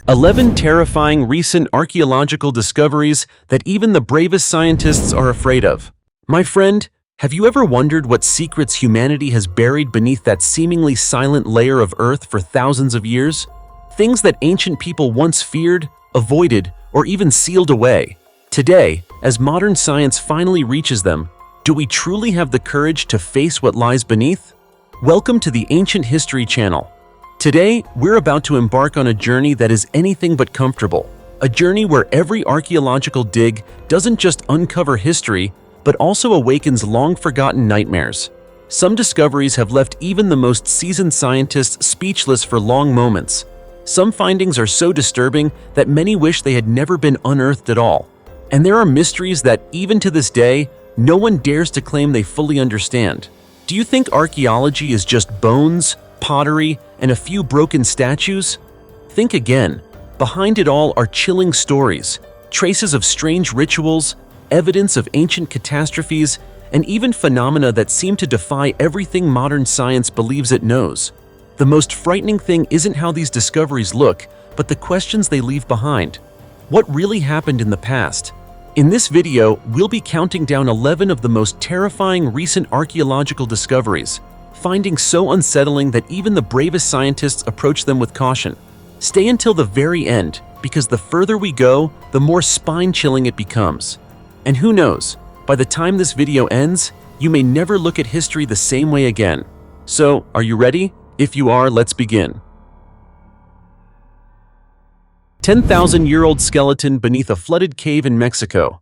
11 terrifying recent archaeological discoveries that even the bravest scientists are afraid of. My friend, have you ever wondered what secrets humanity has buried beneath that seemingly silent layer of Earth for thousands of years? Things that ancient people once feared, avoided, or even sealed away. Today, as modern science finally reaches them, do we truly have the courage to face what lies beneath? Welcome to the Ancient History Channel. Today, we're about to embark on a journey that is anything but comfortable. A journey where every archaeological dig doesn't just uncover history, but also awakens long-forgotten nightmares. Some discoveries have left even the most seasoned scientists speechless for long moments. Some findings are so disturbing that many wish they had never been unearthed at all. And there are mysteries that, even to this day, no one dares to claim they fully understand. Do you think archaeology is just bones, pottery, and a few broken statues? Think again. Behind it all are chilling stories, traces of strange rituals, evidence of ancient catastrophes, and even phenomena that seem to defy everything modern science believes it knows. The most frightening thing isn't how these discoveries look, but the questions they leave behind. What really happened in the past? In this video, we'll be counting down 11 of the most terrifying recent archaeological discoveries, findings so unsettling that even the bravest scientists approach them with caution. Stay until the very end, because the further we go, the more spine-chilling it becomes. And who knows, by the time this video ends, you may never look at history the same way again. So, are you ready? If you are, let's begin. 10,000-year-old skeleton beneath a flooded cave in Mexico.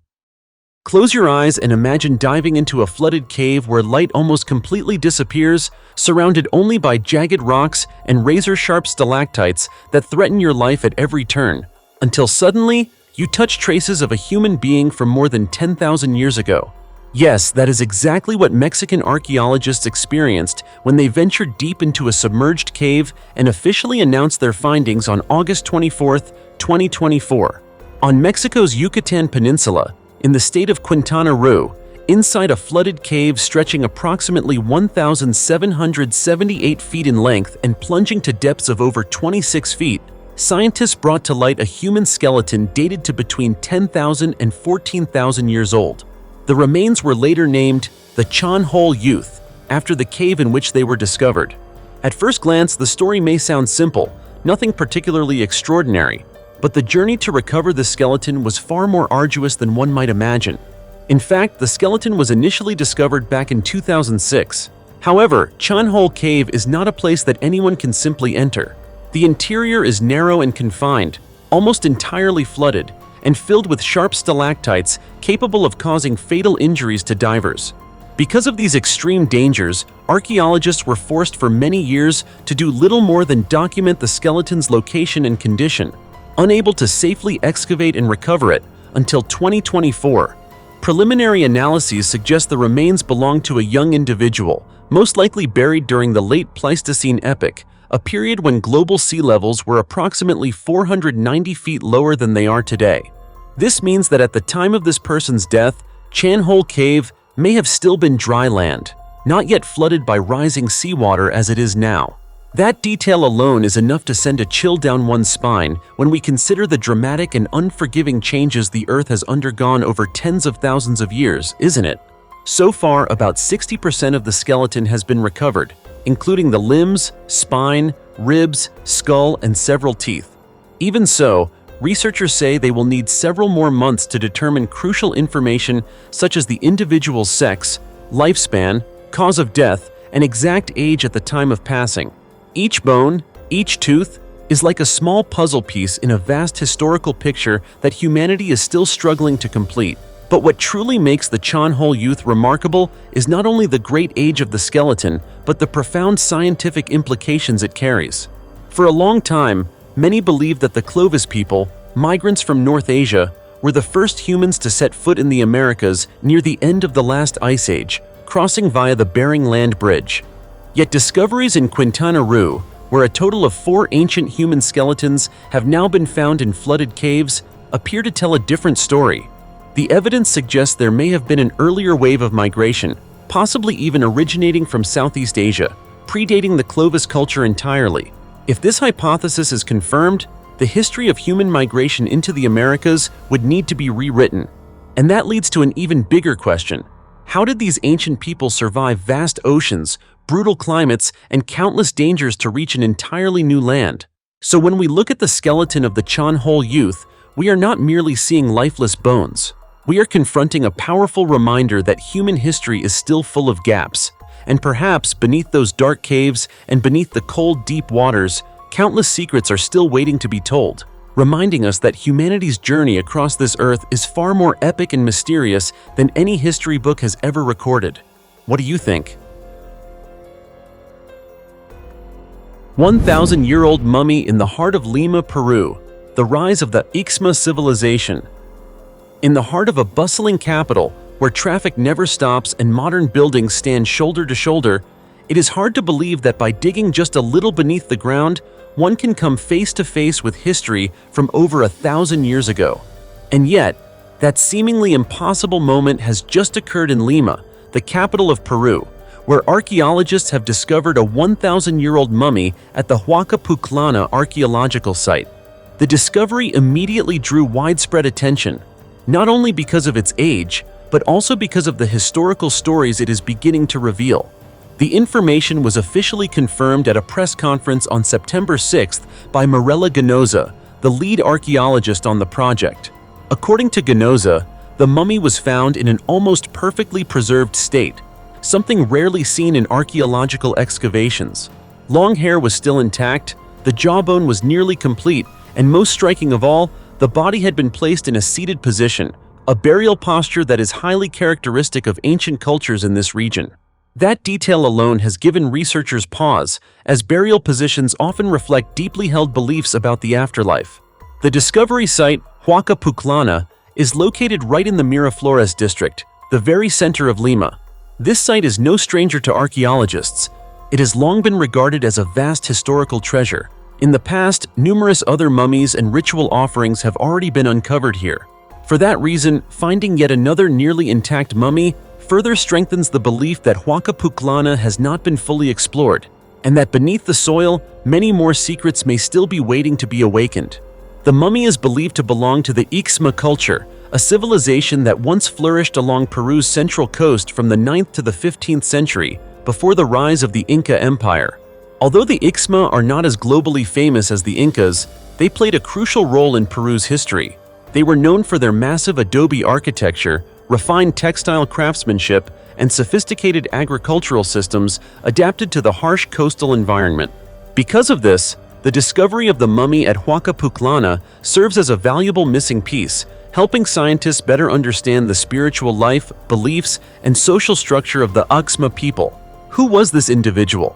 Close your eyes and imagine diving into a flooded cave where light almost completely disappears, surrounded only by jagged rocks and razor-sharp stalactites that threaten your life at every turn, until suddenly, you touch traces of a human being from more than 10,000 years ago. Yes, that is exactly what Mexican archaeologists experienced when they ventured deep into a submerged cave and officially announced their findings on August 24, 2024. On Mexico's Yucatan Peninsula, in the state of Quintana Roo, inside a flooded cave stretching approximately 1,778 feet in length and plunging to depths of over 26 feet, scientists brought to light a human skeleton dated to between 10,000 and 14,000 years old. The remains were later named the Chan Hole Youth, after the cave in which they were discovered. At first glance, the story may sound simple, nothing particularly extraordinary, but the journey to recover the skeleton was far more arduous than one might imagine. In fact, the skeleton was initially discovered back in 2006. However, Chan Hole Cave is not a place that anyone can simply enter. The interior is narrow and confined, almost entirely flooded, and filled with sharp stalactites capable of causing fatal injuries to divers. Because of these extreme dangers, archaeologists were forced for many years to do little more than document the skeleton's location and condition, unable to safely excavate and recover it until 2024. Preliminary analyses suggest the remains belong to a young individual, most likely buried during the late Pleistocene epoch, a period when global sea levels were approximately 490 feet lower than they are today. This means that at the time of this person's death, Chan Hole Cave may have still been dry land, not yet flooded by rising seawater as it is now. That detail alone is enough to send a chill down one's spine when we consider the dramatic and unforgiving changes the Earth has undergone over tens of thousands of years, isn't it? So far, about 60% of the skeleton has been recovered, including the limbs, spine, ribs, skull, and several teeth. Even so, researchers say they will need several more months to determine crucial information such as the individual's sex, lifespan, cause of death, and exact age at the time of passing. Each bone, each tooth, is like a small puzzle piece in a vast historical picture that humanity is still struggling to complete. But what truly makes the Chan Hole Youth remarkable is not only the great age of the skeleton, but the profound scientific implications it carries. For a long time, many believed that the Clovis people, migrants from North Asia, were the first humans to set foot in the Americas near the end of the last ice age, crossing via the Bering Land Bridge. Yet discoveries in Quintana Roo, where a total of 4 ancient human skeletons have now been found in flooded caves, appear to tell a different story. The evidence suggests there may have been an earlier wave of migration, possibly even originating from Southeast Asia, predating the Clovis culture entirely. If this hypothesis is confirmed, the history of human migration into the Americas would need to be rewritten. And that leads to an even bigger question. How did these ancient people survive vast oceans, brutal climates, and countless dangers to reach an entirely new land? So when we look at the skeleton of the Chonhol youth, we are not merely seeing lifeless bones. We are confronting a powerful reminder that human history is still full of gaps. And perhaps beneath those dark caves and beneath the cold, deep waters, countless secrets are still waiting to be told, reminding us that humanity's journey across this earth is far more epic and mysterious than any history book has ever recorded. What do you think? 1,000-year-old mummy in the heart of Lima, Peru, the rise of the Ixma civilization. In the heart of a bustling capital, where traffic never stops and modern buildings stand shoulder to shoulder, it is hard to believe that by digging just a little beneath the ground, one can come face to face with history from over 1,000 years ago. And yet, that seemingly impossible moment has just occurred in Lima, the capital of Peru, where archaeologists have discovered a 1,000-year-old mummy at the Huacapuclana archaeological site. The discovery immediately drew widespread attention, not only because of its age, but also because of the historical stories it is beginning to reveal. The information was officially confirmed at a press conference on September 6th by Mirella Ganoza, the lead archaeologist on the project. According to Ganoza, the mummy was found in an almost perfectly preserved state, something rarely seen in archaeological excavations. Long hair was still intact, the jawbone was nearly complete, and most striking of all, the body had been placed in a seated position, a burial posture that is highly characteristic of ancient cultures in this region. That detail alone has given researchers pause, as burial positions often reflect deeply held beliefs about the afterlife. The discovery site, Huacapuclana, is located right in the Miraflores district, the very center of Lima. This site is no stranger to archaeologists. It has long been regarded as a vast historical treasure. In the past, numerous other mummies and ritual offerings have already been uncovered here. For that reason, finding yet another nearly intact mummy further strengthens the belief that Huacapuclana has not been fully explored, and that beneath the soil, many more secrets may still be waiting to be awakened. The mummy is believed to belong to the Ixma culture, a civilization that once flourished along Peru's central coast from the 9th to the 15th century, before the rise of the Inca Empire. Although the Ixma are not as globally famous as the Incas, they played a crucial role in Peru's history. They were known for their massive adobe architecture, refined textile craftsmanship, and sophisticated agricultural systems adapted to the harsh coastal environment. Because of this, the discovery of the mummy at Huacapuclana serves as a valuable missing piece, helping scientists better understand the spiritual life, beliefs, and social structure of the Ixma people. Who was this individual?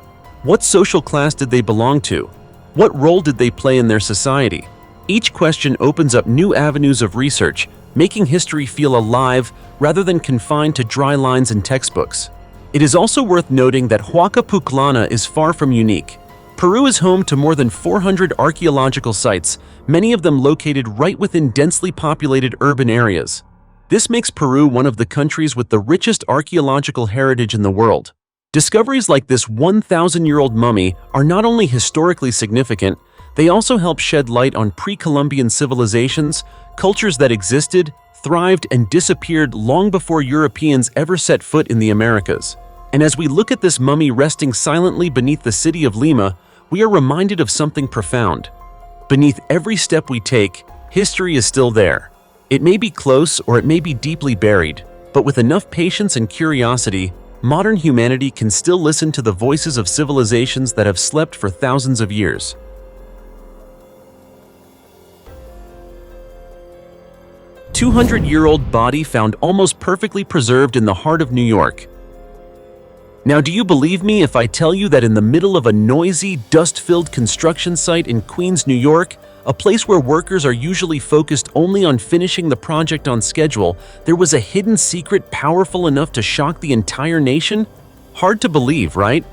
What social class did they belong to? What role did they play in their society? Each question opens up new avenues of research, making history feel alive rather than confined to dry lines and textbooks. It is also worth noting that Huacapuclana is far from unique. Peru is home to more than 400 archaeological sites, many of them located right within densely populated urban areas. This makes Peru one of the countries with the richest archaeological heritage in the world. Discoveries like this 1,000-year-old mummy are not only historically significant, they also help shed light on pre-Columbian civilizations, cultures that existed, thrived, and disappeared long before Europeans ever set foot in the Americas. And as we look at this mummy resting silently beneath the city of Lima, we are reminded of something profound. Beneath every step we take, history is still there. It may be close or it may be deeply buried, but with enough patience and curiosity, modern humanity can still listen to the voices of civilizations that have slept for thousands of years. A 200-year-old body found almost perfectly preserved in the heart of New York. Now, do you believe me if I tell you that in the middle of a noisy, dust-filled construction site in Queens, New York, a place where workers are usually focused only on finishing the project on schedule, there was a hidden secret powerful enough to shock the entire nation? Hard to believe, right?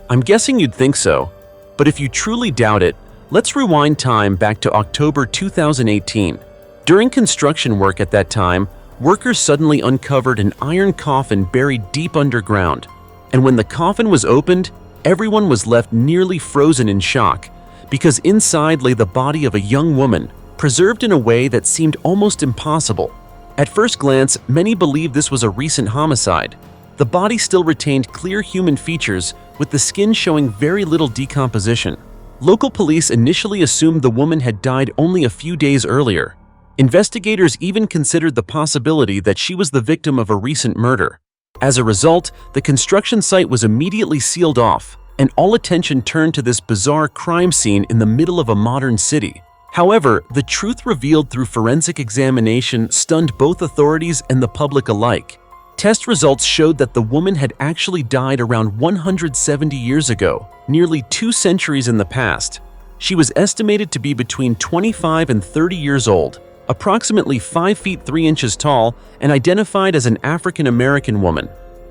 I'm guessing you'd think so. But if you truly doubt it, let's rewind time back to October 2018. During construction work at that time, workers suddenly uncovered an iron coffin buried deep underground. And when the coffin was opened, everyone was left nearly frozen in shock, because inside lay the body of a young woman, preserved in a way that seemed almost impossible. At first glance, many believed this was a recent homicide. The body still retained clear human features, with the skin showing very little decomposition. Local police initially assumed the woman had died only a few days earlier. Investigators even considered the possibility that she was the victim of a recent murder. As a result, the construction site was immediately sealed off, and all attention turned to this bizarre crime scene in the middle of a modern city. However, the truth revealed through forensic examination stunned both authorities and the public alike. Test results showed that the woman had actually died around 170 years ago, nearly 2 centuries in the past. She was estimated to be between 25 and 30 years old, approximately 5 feet 3 inches tall, and identified as an African American woman.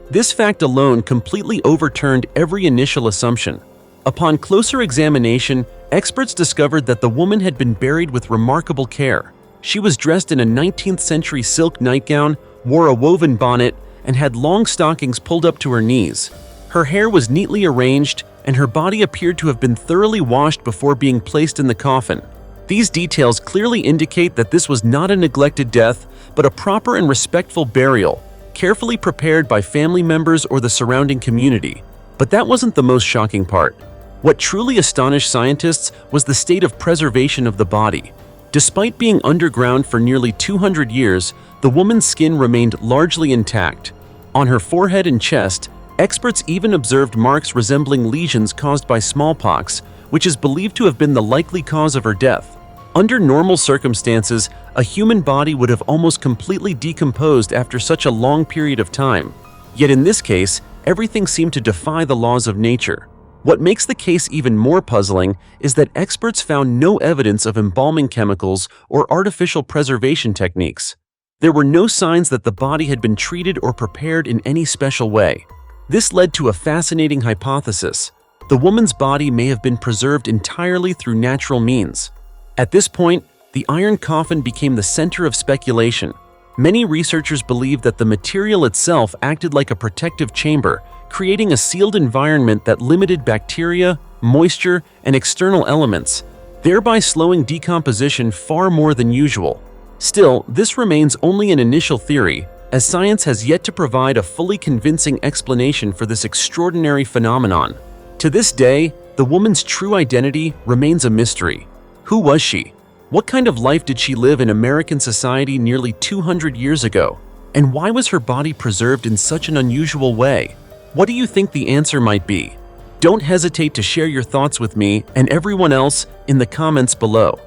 This fact alone completely overturned every initial assumption. Upon closer examination, experts discovered that the woman had been buried with remarkable care. She was dressed in a 19th century silk nightgown, wore a woven bonnet, and had long stockings pulled up to her knees. Her hair was neatly arranged, and her body appeared to have been thoroughly washed before being placed in the coffin. These details clearly indicate that this was not a neglected death, but a proper and respectful burial, carefully prepared by family members or the surrounding community. But that wasn't the most shocking part. What truly astonished scientists was the state of preservation of the body. Despite being underground for nearly 200 years, the woman's skin remained largely intact. On her forehead and chest, experts even observed marks resembling lesions caused by smallpox, which is believed to have been the likely cause of her death. Under normal circumstances, a human body would have almost completely decomposed after such a long period of time. Yet in this case, everything seemed to defy the laws of nature. What makes the case even more puzzling is that experts found no evidence of embalming chemicals or artificial preservation techniques. There were no signs that the body had been treated or prepared in any special way. This led to a fascinating hypothesis. The woman's body may have been preserved entirely through natural means. At this point, the iron coffin became the center of speculation. Many researchers believed that the material itself acted like a protective chamber, creating a sealed environment that limited bacteria, moisture, and external elements, thereby slowing decomposition far more than usual. Still, this remains only an initial theory, as science has yet to provide a fully convincing explanation for this extraordinary phenomenon. To this day, the woman's true identity remains a mystery. Who was she? What kind of life did she live in American society nearly 200 years ago? And why was her body preserved in such an unusual way? What do you think the answer might be? Don't hesitate to share your thoughts with me and everyone else in the comments below.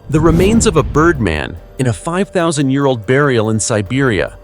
The remains of a birdman in a 5,000-year-old burial in Siberia.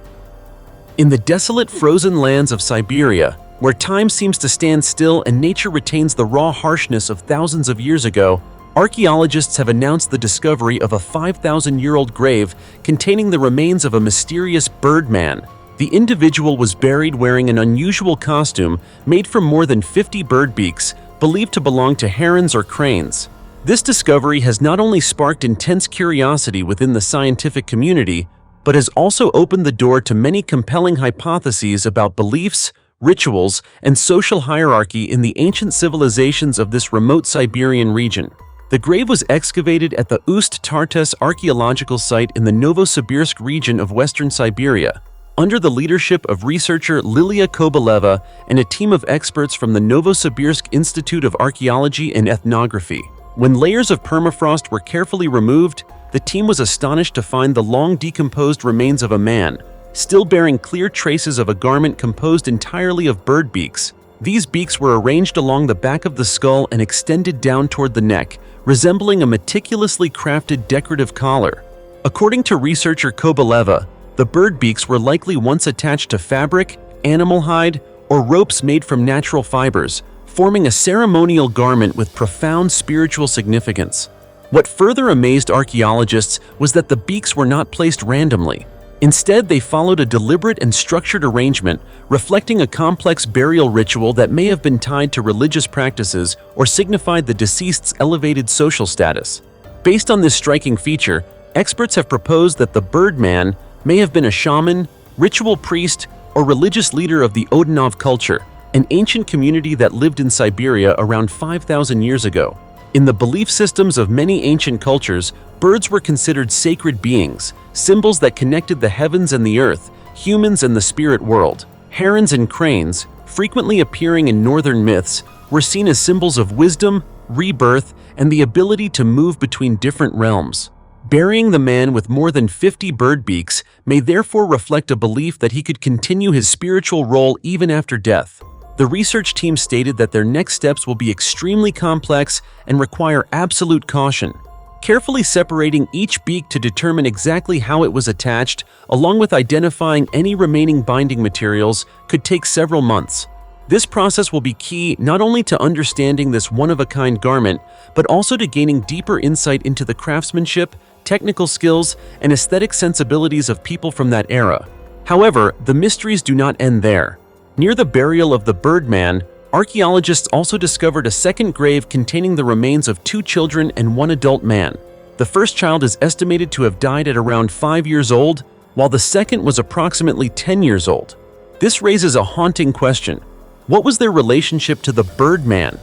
In the desolate frozen lands of Siberia, where time seems to stand still and nature retains the raw harshness of thousands of years ago, archaeologists have announced the discovery of a 5,000-year-old grave containing the remains of a mysterious birdman. The individual was buried wearing an unusual costume made from more than 50 bird beaks, believed to belong to herons or cranes. This discovery has not only sparked intense curiosity within the scientific community, but has also opened the door to many compelling hypotheses about beliefs, rituals, and social hierarchy in the ancient civilizations of this remote Siberian region. The grave was excavated at the Ust-Tartas archaeological site in the Novosibirsk region of western Siberia, under the leadership of researcher Lilia Kobaleva and a team of experts from the Novosibirsk Institute of Archaeology and Ethnography. When layers of permafrost were carefully removed, the team was astonished to find the long decomposed remains of a man, still bearing clear traces of a garment composed entirely of bird beaks. These beaks were arranged along the back of the skull and extended down toward the neck, resembling a meticulously crafted decorative collar. According to researcher Kobaleva, the bird beaks were likely once attached to fabric, animal hide, or ropes made from natural fibers, forming a ceremonial garment with profound spiritual significance. What further amazed archaeologists was that the beaks were not placed randomly. Instead, they followed a deliberate and structured arrangement, reflecting a complex burial ritual that may have been tied to religious practices or signified the deceased's elevated social status. Based on this striking feature, experts have proposed that the birdman may have been a shaman, ritual priest, or religious leader of the Odinov culture, an ancient community that lived in Siberia around 5,000 years ago. In the belief systems of many ancient cultures, birds were considered sacred beings, symbols that connected the heavens and the earth, humans and the spirit world. Herons and cranes, frequently appearing in northern myths, were seen as symbols of wisdom, rebirth, and the ability to move between different realms. Burying the man with more than 50 bird beaks may therefore reflect a belief that he could continue his spiritual role even after death. The research team stated that their next steps will be extremely complex and require absolute caution. Carefully separating each beak to determine exactly how it was attached, along with identifying any remaining binding materials, could take several months. This process will be key not only to understanding this one-of-a-kind garment, but also to gaining deeper insight into the craftsmanship, technical skills, and aesthetic sensibilities of people from that era. However, the mysteries do not end there. Near the burial of the birdman, archaeologists also discovered a second grave containing the remains of 2 children and 1 adult man. The first child is estimated to have died at around 5 years old, while the second was approximately 10 years old. This raises a haunting question. What was their relationship to the birdman?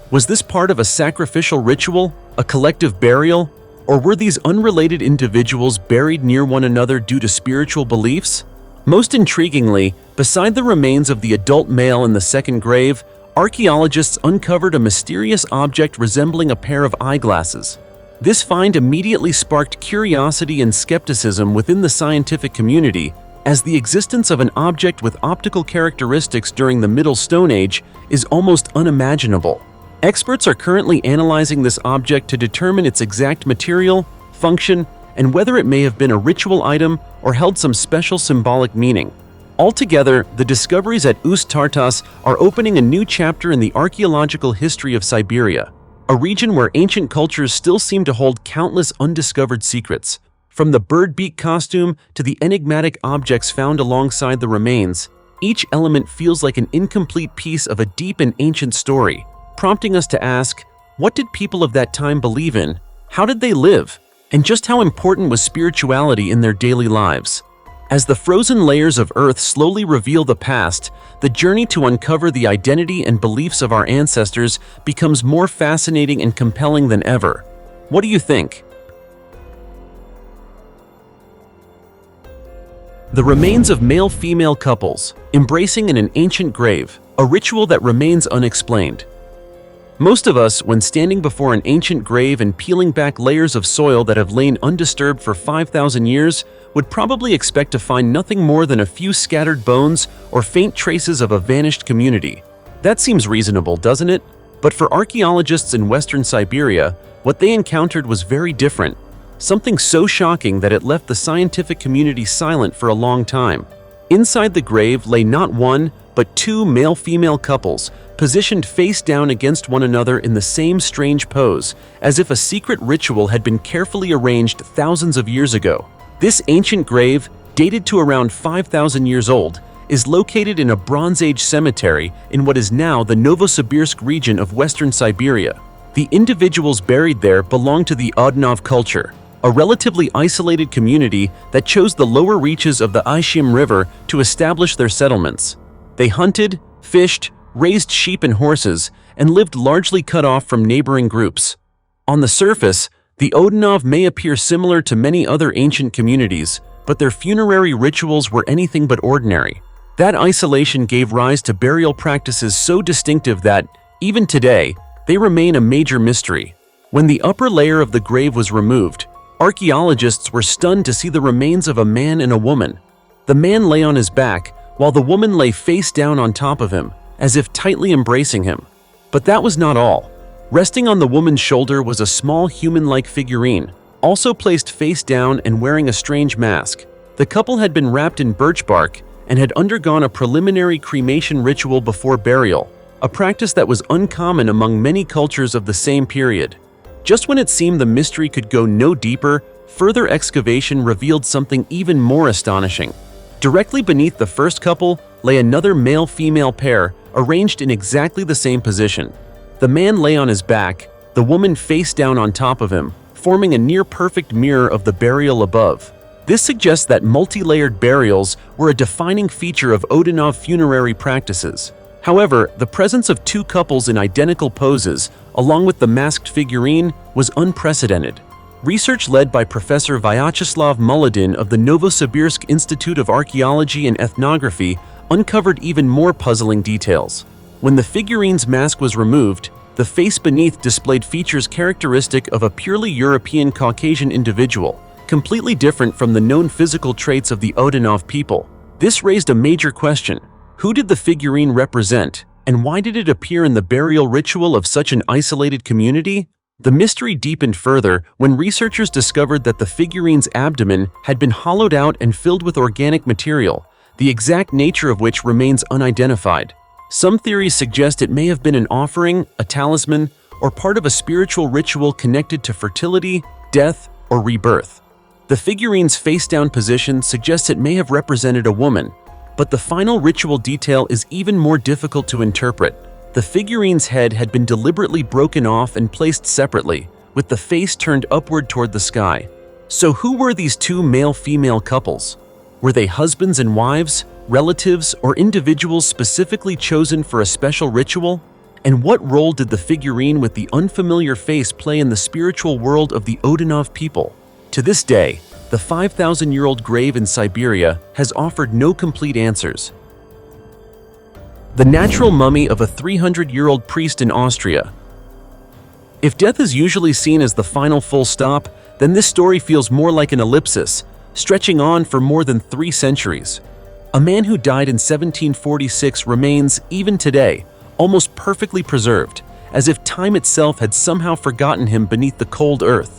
Was this part of a sacrificial ritual, a collective burial, or were these unrelated individuals buried near one another due to spiritual beliefs? Most intriguingly, beside the remains of the adult male in the second grave, archaeologists uncovered a mysterious object resembling a pair of eyeglasses. This find immediately sparked curiosity and skepticism within the scientific community, as the existence of an object with optical characteristics during the Middle Stone Age is almost unimaginable. Experts are currently analyzing this object to determine its exact material, function, and whether it may have been a ritual item or held some special symbolic meaning. Altogether, the discoveries at Ust-Tartas are opening a new chapter in the archaeological history of Siberia, a region where ancient cultures still seem to hold countless undiscovered secrets. From the bird beak costume to the enigmatic objects found alongside the remains, each element feels like an incomplete piece of a deep and ancient story, prompting us to ask, what did people of that time believe in? How did they live? And just how important was spirituality in their daily lives? As the frozen layers of Earth slowly reveal the past, the journey to uncover the identity and beliefs of our ancestors becomes more fascinating and compelling than ever. What do you think? The remains of male-female couples, embracing in an ancient grave, a ritual that remains unexplained. Most of us, when standing before an ancient grave and peeling back layers of soil that have lain undisturbed for 5,000 years, would probably expect to find nothing more than a few scattered bones or faint traces of a vanished community. That seems reasonable, doesn't it? But for archaeologists in Western Siberia, what they encountered was very different. Something so shocking that it left the scientific community silent for a long time. Inside the grave lay not one, but 2 male-female couples, positioned face down against one another in the same strange pose, as if a secret ritual had been carefully arranged thousands of years ago. This ancient grave, dated to around 5,000 years old, is located in a Bronze Age cemetery in what is now the Novosibirsk region of Western Siberia. The individuals buried there belong to the Odinov culture, a relatively isolated community that chose the lower reaches of the Ishim River to establish their settlements. They hunted, fished, raised sheep and horses, and lived largely cut off from neighboring groups. On the surface, the Odinov may appear similar to many other ancient communities, but their funerary rituals were anything but ordinary. That isolation gave rise to burial practices so distinctive that, even today, they remain a major mystery. When the upper layer of the grave was removed, archaeologists were stunned to see the remains of a man and a woman. The man lay on his back, while the woman lay face down on top of him, as if tightly embracing him. But that was not all. Resting on the woman's shoulder was a small human-like figurine, also placed face down and wearing a strange mask. The couple had been wrapped in birch bark and had undergone a preliminary cremation ritual before burial, a practice that was uncommon among many cultures of the same period. Just when it seemed the mystery could go no deeper, further excavation revealed something even more astonishing. Directly beneath the first couple lay another male-female pair, arranged in exactly the same position. The man lay on his back, the woman face down on top of him, forming a near-perfect mirror of the burial above. This suggests that multi-layered burials were a defining feature of Odinov funerary practices. However, the presence of two couples in identical poses, along with the masked figurine, was unprecedented. Research led by Professor Vyacheslav Muladin of the Novosibirsk Institute of Archaeology and Ethnography uncovered even more puzzling details. When the figurine's mask was removed, the face beneath displayed features characteristic of a purely European Caucasian individual, completely different from the known physical traits of the Odinov people. This raised a major question. Who did the figurine represent, and why did it appear in the burial ritual of such an isolated community? The mystery deepened further when researchers discovered that the figurine's abdomen had been hollowed out and filled with organic material, the exact nature of which remains unidentified. Some theories suggest it may have been an offering, a talisman, or part of a spiritual ritual connected to fertility, death, or rebirth. The figurine's face-down position suggests it may have represented a woman, but the final ritual detail is even more difficult to interpret. The figurine's head had been deliberately broken off and placed separately, with the face turned upward toward the sky. So who were these two male-female couples? Were they husbands and wives, relatives, or individuals specifically chosen for a special ritual? And what role did the figurine with the unfamiliar face play in the spiritual world of the Odinov people? To this day, the 5,000-year-old grave in Siberia has offered no complete answers. The natural mummy of a 300-year-old priest in Austria. If death is usually seen as the final full stop, then this story feels more like an ellipsis, stretching on for more than 3 centuries. A man who died in 1746 remains, even today, almost perfectly preserved, as if time itself had somehow forgotten him beneath the cold earth.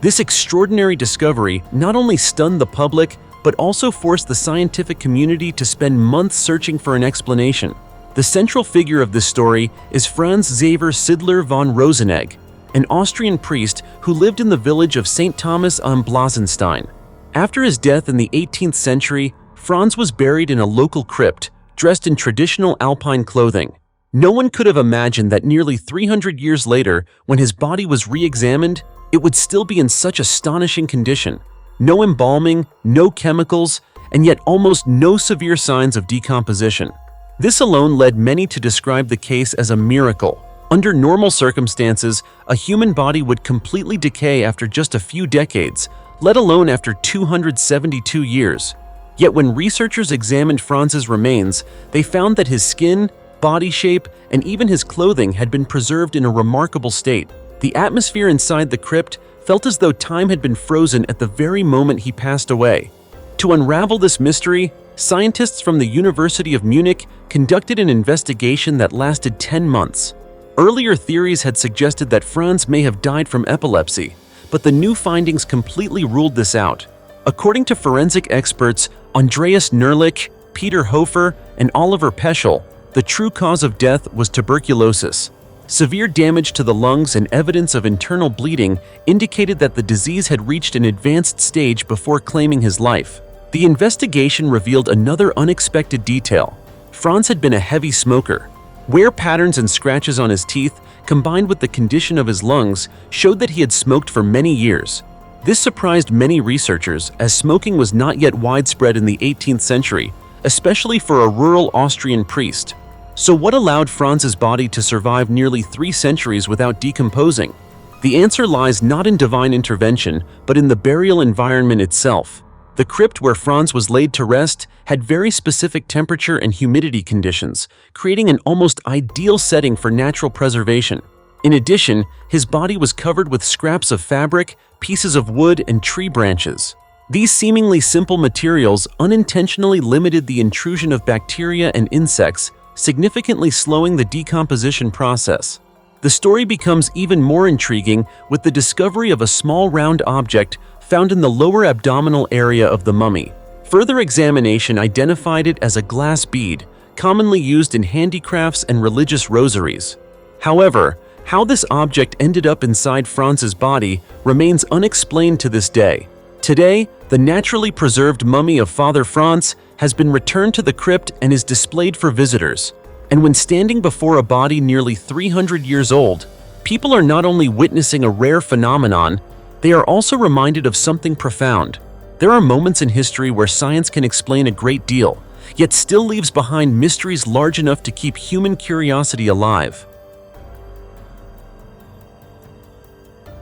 This extraordinary discovery not only stunned the public, but also forced the scientific community to spend months searching for an explanation. The central figure of this story is Franz Xaver Sidler von Rosenegg, an Austrian priest who lived in the village of St. Thomas am Blasenstein. After his death in the 18th century, Franz was buried in a local crypt, dressed in traditional alpine clothing. No one could have imagined that nearly 300 years later, when his body was re-examined, it would still be in such astonishing condition. No embalming, no chemicals, and yet almost no severe signs of decomposition. This alone led many to describe the case as a miracle. Under normal circumstances, a human body would completely decay after just a few decades, let alone after 272 years. Yet when researchers examined Franz's remains, they found that his skin, body shape, and even his clothing had been preserved in a remarkable state. The atmosphere inside the crypt felt as though time had been frozen at the very moment he passed away. To unravel this mystery, scientists from the University of Munich conducted an investigation that lasted 10 months. Earlier theories had suggested that Franz may have died from epilepsy, but the new findings completely ruled this out. According to forensic experts Andreas Nerlich, Peter Hofer, and Oliver Peschel, the true cause of death was tuberculosis. Severe damage to the lungs and evidence of internal bleeding indicated that the disease had reached an advanced stage before claiming his life. The investigation revealed another unexpected detail. Franz had been a heavy smoker. Wear patterns and scratches on his teeth, combined with the condition of his lungs, showed that he had smoked for many years. This surprised many researchers, as smoking was not yet widespread in the 18th century, especially for a rural Austrian priest. So what allowed Franz's body to survive nearly 3 centuries without decomposing? The answer lies not in divine intervention, but in the burial environment itself. The crypt where Franz was laid to rest had very specific temperature and humidity conditions, creating an almost ideal setting for natural preservation. In addition, his body was covered with scraps of fabric, pieces of wood, and tree branches. These seemingly simple materials unintentionally limited the intrusion of bacteria and insects, significantly slowing the decomposition process. The story becomes even more intriguing with the discovery of a small round object found in the lower abdominal area of the mummy. Further examination identified it as a glass bead, commonly used in handicrafts and religious rosaries. However, how this object ended up inside Franz's body remains unexplained to this day. Today, the naturally preserved mummy of Father Franz has been returned to the crypt and is displayed for visitors. And when standing before a body nearly 300 years old, people are not only witnessing a rare phenomenon, they are also reminded of something profound. There are moments in history where science can explain a great deal, yet still leaves behind mysteries large enough to keep human curiosity alive.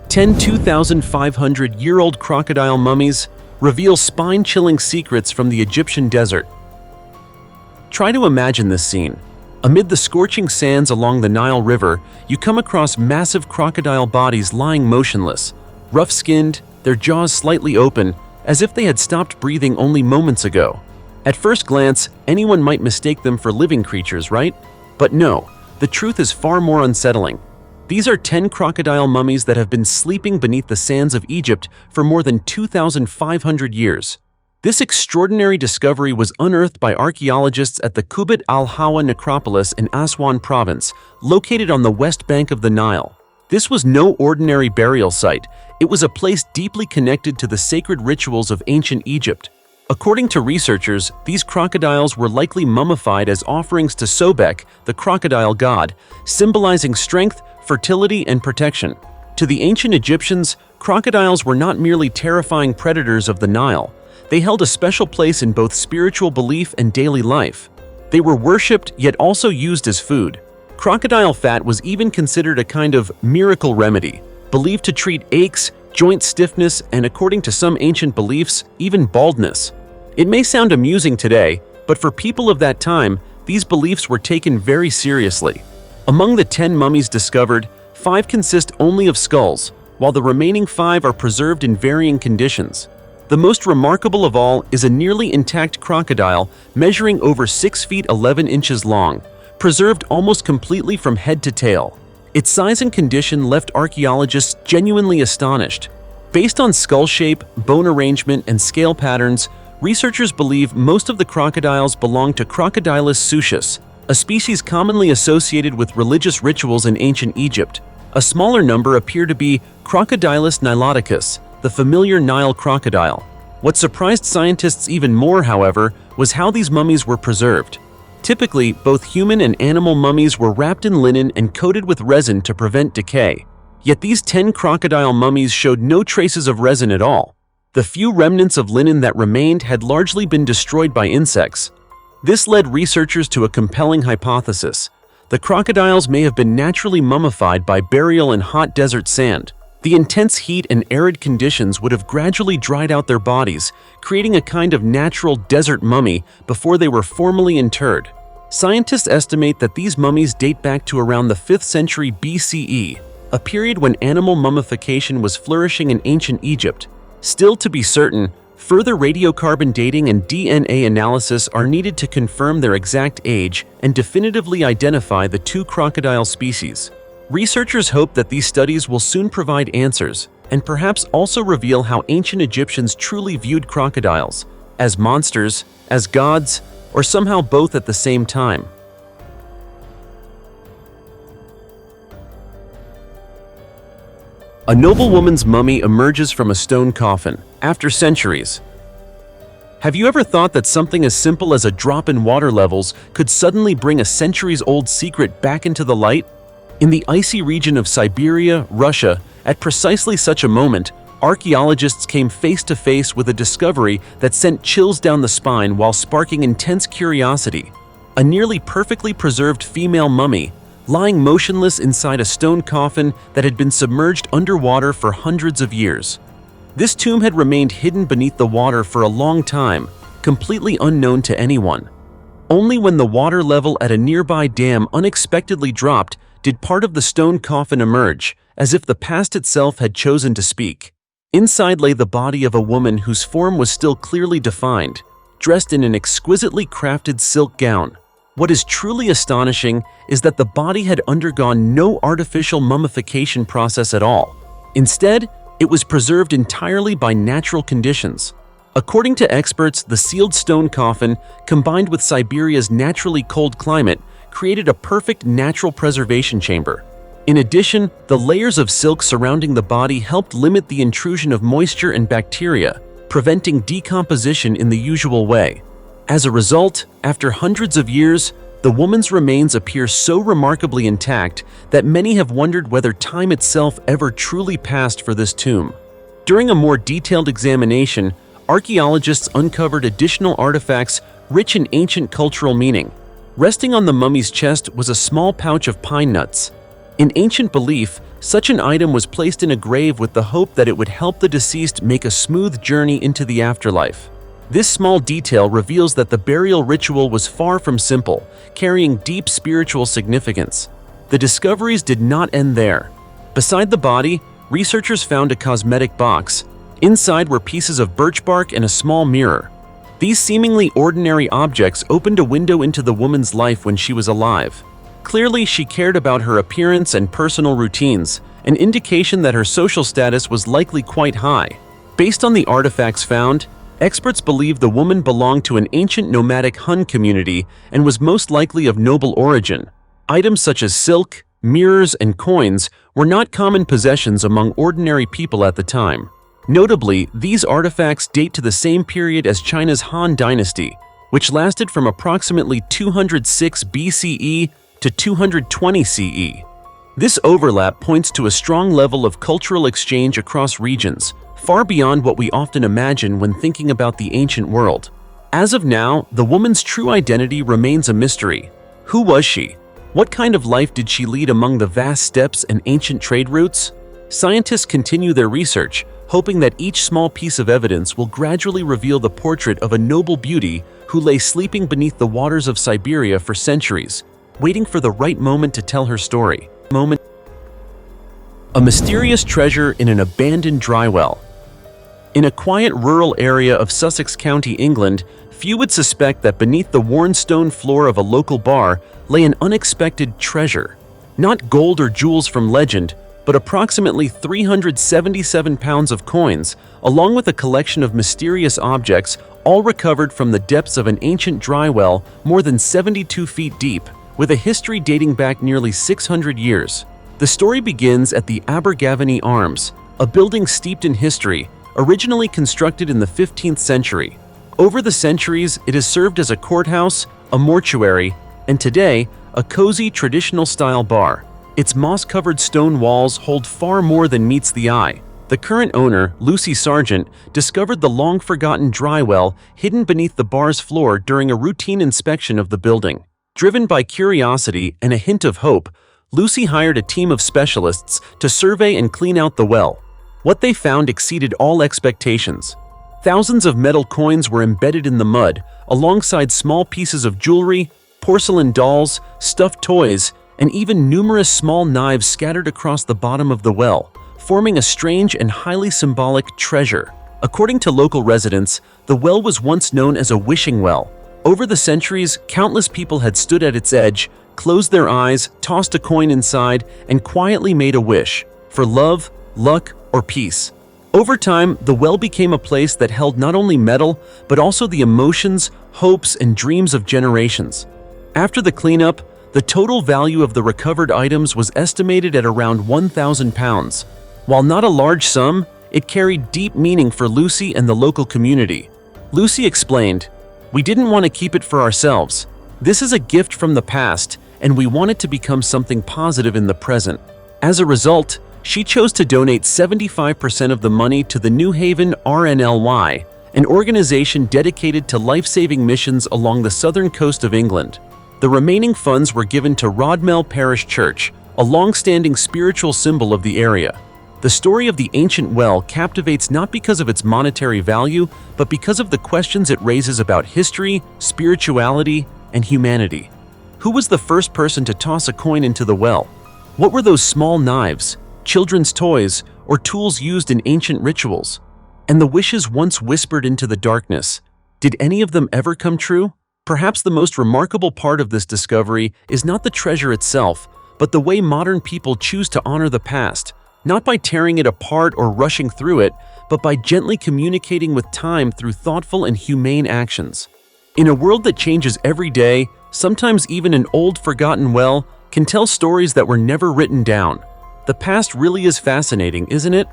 10 2,500-year-old crocodile mummies reveal spine-chilling secrets from the Egyptian desert. Try to imagine this scene. Amid the scorching sands along the Nile River, you come across massive crocodile bodies lying motionless, rough-skinned, their jaws slightly open, as if they had stopped breathing only moments ago. At first glance, anyone might mistake them for living creatures, right? But no, the truth is far more unsettling. These are 10 crocodile mummies that have been sleeping beneath the sands of Egypt for more than 2,500 years. This extraordinary discovery was unearthed by archaeologists at the Kubbat al-Hawa necropolis in Aswan province, located on the west bank of the Nile. This was no ordinary burial site. It was a place deeply connected to the sacred rituals of ancient Egypt. According to researchers, these crocodiles were likely mummified as offerings to Sobek, the crocodile god, symbolizing strength, fertility, and protection. To the ancient Egyptians, crocodiles were not merely terrifying predators of the Nile. They held a special place in both spiritual belief and daily life. They were worshipped yet also used as food. Crocodile fat was even considered a kind of miracle remedy, believed to treat aches, joint stiffness, and according to some ancient beliefs, even baldness. It may sound amusing today, but for people of that time, these beliefs were taken very seriously. Among the 10 mummies discovered, 5 consist only of skulls, while the remaining 5 are preserved in varying conditions. The most remarkable of all is a nearly intact crocodile measuring over 6 feet 11 inches long, preserved almost completely from head to tail. Its size and condition left archaeologists genuinely astonished. Based on skull shape, bone arrangement, and scale patterns, researchers believe most of the crocodiles belong to Crocodilus sucius, a species commonly associated with religious rituals in ancient Egypt. A smaller number appear to be Crocodilus niloticus, the familiar Nile crocodile. What surprised scientists even more, however, was how these mummies were preserved. Typically, both human and animal mummies were wrapped in linen and coated with resin to prevent decay. Yet these 10 crocodile mummies showed no traces of resin at all. The few remnants of linen that remained had largely been destroyed by insects. This led researchers to a compelling hypothesis. The crocodiles may have been naturally mummified by burial in hot desert sand. The intense heat and arid conditions would have gradually dried out their bodies, creating a kind of natural desert mummy before they were formally interred. Scientists estimate that these mummies date back to around the 5th century BCE, a period when animal mummification was flourishing in ancient Egypt. Still to be certain, further radiocarbon dating and DNA analysis are needed to confirm their exact age and definitively identify the 2 crocodile species. Researchers hope that these studies will soon provide answers and perhaps also reveal how ancient Egyptians truly viewed crocodiles, as monsters, as gods, or somehow both at the same time. A noblewoman's mummy emerges from a stone coffin after centuries. Have you ever thought that something as simple as a drop in water levels could suddenly bring a centuries-old secret back into the light? In the icy region of Siberia, Russia, at precisely such a moment, archaeologists came face to face with a discovery that sent chills down the spine while sparking intense curiosity. A nearly perfectly preserved female mummy, lying motionless inside a stone coffin that had been submerged underwater for hundreds of years. This tomb had remained hidden beneath the water for a long time, completely unknown to anyone. Only when the water level at a nearby dam unexpectedly dropped did part of the stone coffin emerge, as if the past itself had chosen to speak. Inside lay the body of a woman whose form was still clearly defined, dressed in an exquisitely crafted silk gown. What is truly astonishing is that the body had undergone no artificial mummification process at all. Instead, it was preserved entirely by natural conditions. According to experts, the sealed stone coffin, combined with Siberia's naturally cold climate, created a perfect natural preservation chamber. In addition, the layers of silk surrounding the body helped limit the intrusion of moisture and bacteria, preventing decomposition in the usual way. As a result, after hundreds of years, the woman's remains appear so remarkably intact that many have wondered whether time itself ever truly passed for this tomb. During a more detailed examination, archaeologists uncovered additional artifacts rich in ancient cultural meaning. Resting on the mummy's chest was a small pouch of pine nuts. In ancient belief, such an item was placed in a grave with the hope that it would help the deceased make a smooth journey into the afterlife. This small detail reveals that the burial ritual was far from simple, carrying deep spiritual significance. The discoveries did not end there. Beside the body, researchers found a cosmetic box. Inside were pieces of birch bark and a small mirror. These seemingly ordinary objects opened a window into the woman's life when she was alive. Clearly, she cared about her appearance and personal routines, an indication that her social status was likely quite high. Based on the artifacts found, experts believe the woman belonged to an ancient nomadic Hun community and was most likely of noble origin. Items such as silk, mirrors, and coins were not common possessions among ordinary people at the time. Notably, these artifacts date to the same period as China's Han Dynasty, which lasted from approximately 206 BCE to 220 CE. This overlap points to a strong level of cultural exchange across regions, far beyond what we often imagine when thinking about the ancient world. As of now, the woman's true identity remains a mystery. Who was she? What kind of life did she lead among the vast steppes and ancient trade routes? Scientists continue their research, hoping that each small piece of evidence will gradually reveal the portrait of a noble beauty who lay sleeping beneath the waters of Siberia for centuries, waiting for the right moment to tell her story. A mysterious treasure in an abandoned dry well. In a quiet rural area of Sussex County, England, few would suspect that beneath the worn stone floor of a local bar lay an unexpected treasure. Not gold or jewels from legend, but approximately 377 pounds of coins, along with a collection of mysterious objects, all recovered from the depths of an ancient dry well more than 72 feet deep, with a history dating back nearly 600 years. The story begins at the Abergavenny Arms, a building steeped in history, originally constructed in the 15th century. Over the centuries, it has served as a courthouse, a mortuary, and today, a cozy traditional-style bar. Its moss-covered stone walls hold far more than meets the eye. The current owner, Lucy Sargent, discovered the long-forgotten dry well hidden beneath the bar's floor during a routine inspection of the building. Driven by curiosity and a hint of hope, Lucy hired a team of specialists to survey and clean out the well. What they found exceeded all expectations. Thousands of metal coins were embedded in the mud, alongside small pieces of jewelry, porcelain dolls, stuffed toys, and even numerous small knives scattered across the bottom of the well, forming a strange and highly symbolic treasure. According to local residents, the well was once known as a wishing well. Over the centuries, countless people had stood at its edge, closed their eyes, tossed a coin inside, and quietly made a wish for love, luck, or peace. Over time, the well became a place that held not only metal, but also the emotions, hopes, and dreams of generations. After the cleanup, the total value of the recovered items was estimated at around 1,000 pounds. While not a large sum, it carried deep meaning for Lucy and the local community. Lucy explained, "We didn't want to keep it for ourselves. This is a gift from the past, and we want it to become something positive in the present." As a result, she chose to donate 75% of the money to the New Haven RNLY, an organization dedicated to life-saving missions along the southern coast of England. The remaining funds were given to Rodmell Parish Church, a long-standing spiritual symbol of the area. The story of the ancient well captivates not because of its monetary value, but because of the questions it raises about history, spirituality, and humanity. Who was the first person to toss a coin into the well? What were those small knives, children's toys, or tools used in ancient rituals? And the wishes once whispered into the darkness, did any of them ever come true? Perhaps the most remarkable part of this discovery is not the treasure itself, but the way modern people choose to honor the past, not by tearing it apart or rushing through it, but by gently communicating with time through thoughtful and humane actions. In a world that changes every day, sometimes even an old forgotten well can tell stories that were never written down. The past really is fascinating, isn't it?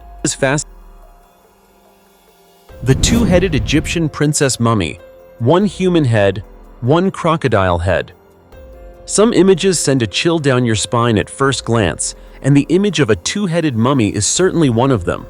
The two-headed Egyptian princess mummy, one human head, one crocodile head. Some images send a chill down your spine at first glance, and the image of a two-headed mummy is certainly one of them.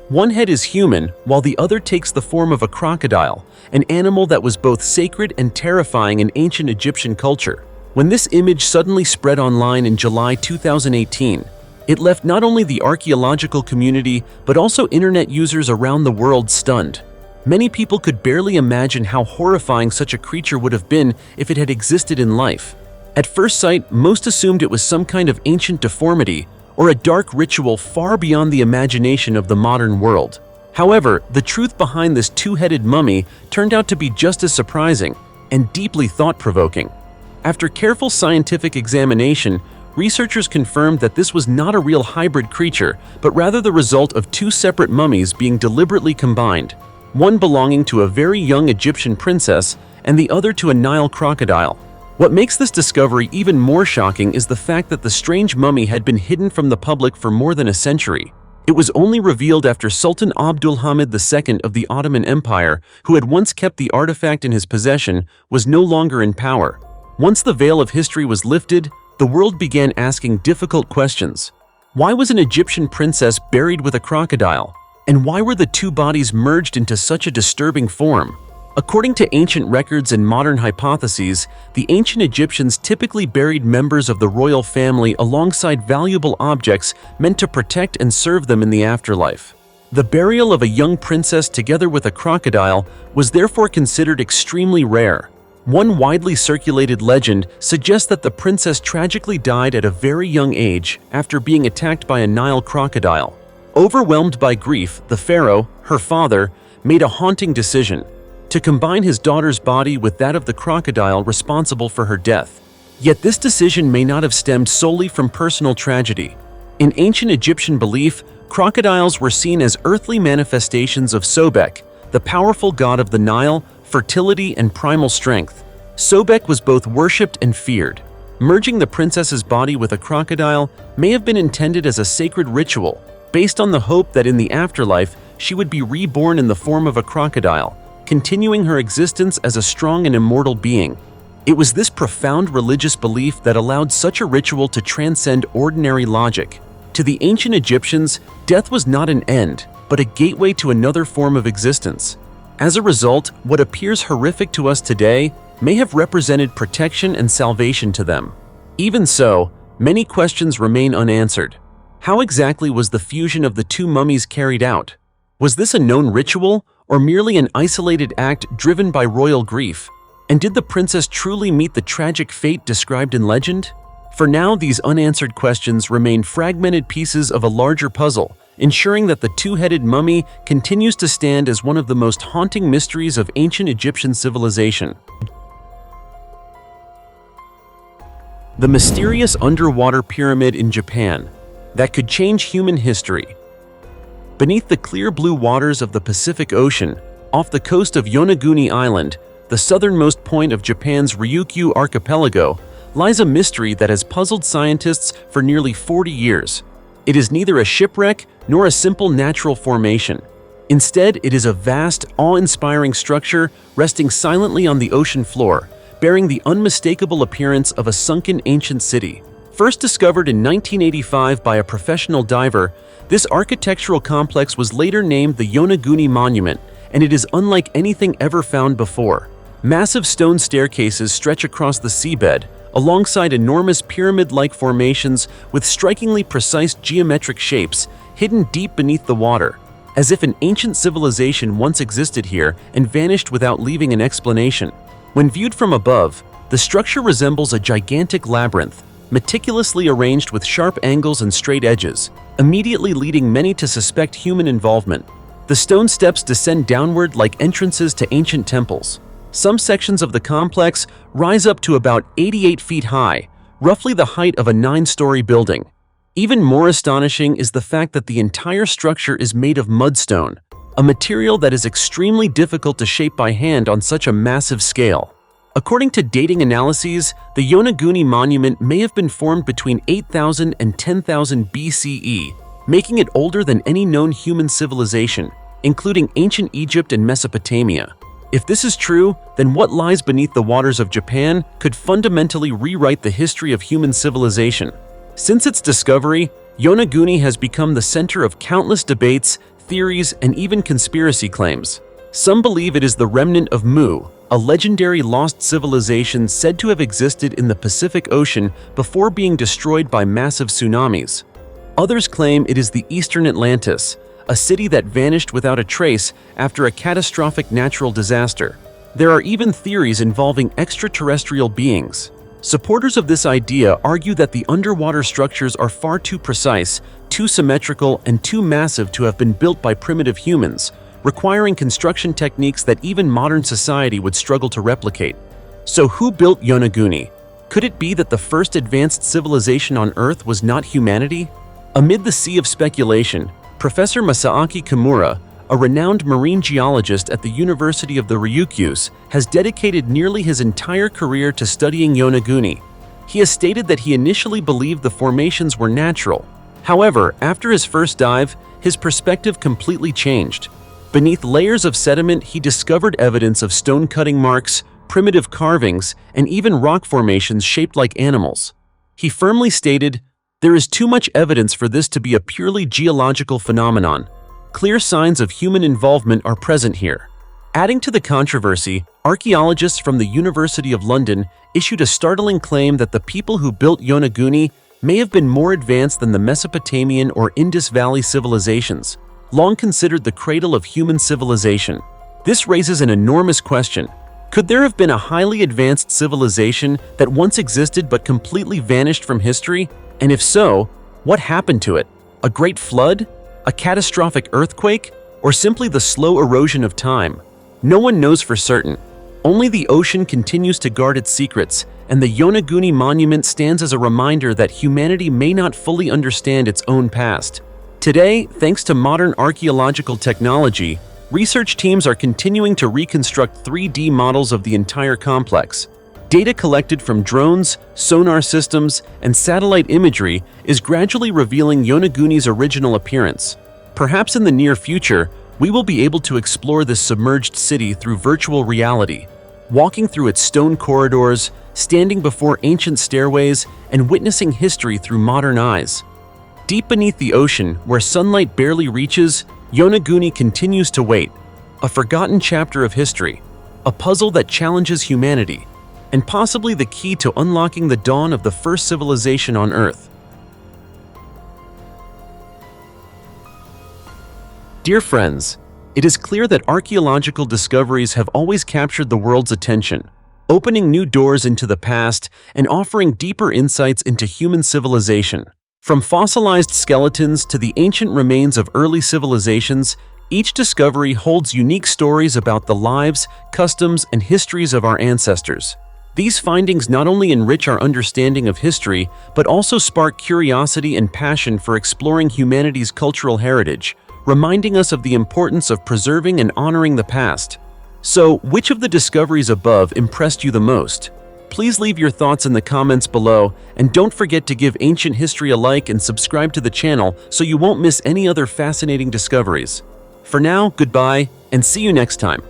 One head is human, while the other takes the form of a crocodile, an animal that was both sacred and terrifying in ancient Egyptian culture. When this image suddenly spread online in July 2018, it left not only the archaeological community but also internet users around the world stunned. Many people could barely imagine how horrifying such a creature would have been if it had existed in life. At first sight, most assumed it was some kind of ancient deformity or a dark ritual far beyond the imagination of the modern world. However, the truth behind this two-headed mummy turned out to be just as surprising and deeply thought-provoking. After careful scientific examination, researchers confirmed that this was not a real hybrid creature, but rather the result of two separate mummies being deliberately combined, one belonging to a very young Egyptian princess and the other to a Nile crocodile. What makes this discovery even more shocking is the fact that the strange mummy had been hidden from the public for more than a century. It was only revealed after Sultan Abdulhamid II of the Ottoman Empire, who had once kept the artifact in his possession, was no longer in power. Once the veil of history was lifted, the world began asking difficult questions. Why was an Egyptian princess buried with a crocodile? And why were the two bodies merged into such a disturbing form? According to ancient records and modern hypotheses, the ancient Egyptians typically buried members of the royal family alongside valuable objects meant to protect and serve them in the afterlife. The burial of a young princess together with a crocodile was therefore considered extremely rare. One widely circulated legend suggests that the princess tragically died at a very young age after being attacked by a Nile crocodile. Overwhelmed by grief, the pharaoh, her father, made a haunting decision: to combine his daughter's body with that of the crocodile responsible for her death. Yet this decision may not have stemmed solely from personal tragedy. In ancient Egyptian belief, crocodiles were seen as earthly manifestations of Sobek, the powerful god of the Nile, fertility and primal strength. Sobek was both worshipped and feared. Merging the princess's body with a crocodile may have been intended as a sacred ritual, based on the hope that in the afterlife she would be reborn in the form of a crocodile, continuing her existence as a strong and immortal being. It was this profound religious belief that allowed such a ritual to transcend ordinary logic. To the ancient Egyptians, death was not an end, but a gateway to another form of existence. As a result, what appears horrific to us today may have represented protection and salvation to them. Even so, many questions remain unanswered. How exactly was the fusion of the two mummies carried out? Was this a known ritual, or merely an isolated act driven by royal grief? And did the princess truly meet the tragic fate described in legend? For now, these unanswered questions remain fragmented pieces of a larger puzzle, ensuring that the two-headed mummy continues to stand as one of the most haunting mysteries of ancient Egyptian civilization. The mysterious underwater pyramid in Japan that could change human history. Beneath the clear blue waters of the Pacific Ocean, off the coast of Yonaguni Island, the southernmost point of Japan's Ryukyu archipelago, lies a mystery that has puzzled scientists for nearly 40 years. It is neither a shipwreck nor a simple natural formation. Instead, it is a vast, awe-inspiring structure resting silently on the ocean floor, bearing the unmistakable appearance of a sunken ancient city. First discovered in 1985 by a professional diver, this architectural complex was later named the Yonaguni Monument, and it is unlike anything ever found before. Massive stone staircases stretch across the seabed, alongside enormous pyramid-like formations with strikingly precise geometric shapes hidden deep beneath the water, as if an ancient civilization once existed here and vanished without leaving an explanation. When viewed from above, the structure resembles a gigantic labyrinth, meticulously arranged with sharp angles and straight edges, immediately leading many to suspect human involvement. The stone steps descend downward like entrances to ancient temples. Some sections of the complex rise up to about 88 feet high, roughly the height of a 9-story building. Even more astonishing is the fact that the entire structure is made of mudstone, a material that is extremely difficult to shape by hand on such a massive scale. According to dating analyses, the Yonaguni Monument may have been formed between 8,000 and 10,000 BCE, making it older than any known human civilization, including ancient Egypt and Mesopotamia. If this is true, then what lies beneath the waters of Japan could fundamentally rewrite the history of human civilization. Since its discovery, Yonaguni has become the center of countless debates, theories, and even conspiracy claims. Some believe it is the remnant of Mu, a legendary lost civilization said to have existed in the Pacific Ocean before being destroyed by massive tsunamis. Others claim it is the Eastern Atlantis, a city that vanished without a trace after a catastrophic natural disaster. There are even theories involving extraterrestrial beings. Supporters of this idea argue that the underwater structures are far too precise, too symmetrical, and too massive to have been built by primitive humans, requiring construction techniques that even modern society would struggle to replicate. So who built Yonaguni? Could it be that the first advanced civilization on Earth was not humanity? Amid the sea of speculation, Professor Masaaki Kimura, a renowned marine geologist at the University of the Ryukyus, has dedicated nearly his entire career to studying Yonaguni. He has stated that he initially believed the formations were natural. However, after his first dive, his perspective completely changed. Beneath layers of sediment, he discovered evidence of stone cutting marks, primitive carvings, and even rock formations shaped like animals. He firmly stated, "There is too much evidence for this to be a purely geological phenomenon. Clear signs of human involvement are present here." Adding to the controversy, archaeologists from the University of London issued a startling claim that the people who built Yonaguni may have been more advanced than the Mesopotamian or Indus Valley civilizations, long considered the cradle of human civilization. This raises an enormous question. Could there have been a highly advanced civilization that once existed but completely vanished from history? And if so, what happened to it? A great flood? A catastrophic earthquake? Or simply the slow erosion of time? No one knows for certain. Only the ocean continues to guard its secrets, and the Yonaguni monument stands as a reminder that humanity may not fully understand its own past. Today, thanks to modern archaeological technology, research teams are continuing to reconstruct 3D models of the entire complex. Data collected from drones, sonar systems, and satellite imagery is gradually revealing Yonaguni's original appearance. Perhaps in the near future, we will be able to explore this submerged city through virtual reality, walking through its stone corridors, standing before ancient stairways, and witnessing history through modern eyes. Deep beneath the ocean, where sunlight barely reaches, Yonaguni continues to wait, a forgotten chapter of history, a puzzle that challenges humanity, and possibly the key to unlocking the dawn of the first civilization on Earth. Dear friends, it is clear that archaeological discoveries have always captured the world's attention, opening new doors into the past and offering deeper insights into human civilization. From fossilized skeletons to the ancient remains of early civilizations, each discovery holds unique stories about the lives, customs, and histories of our ancestors. These findings not only enrich our understanding of history, but also spark curiosity and passion for exploring humanity's cultural heritage, reminding us of the importance of preserving and honoring the past. So, which of the discoveries above impressed you the most? Please leave your thoughts in the comments below, and don't forget to give ancient history a like and subscribe to the channel so you won't miss any other fascinating discoveries. For now, goodbye, and see you next time.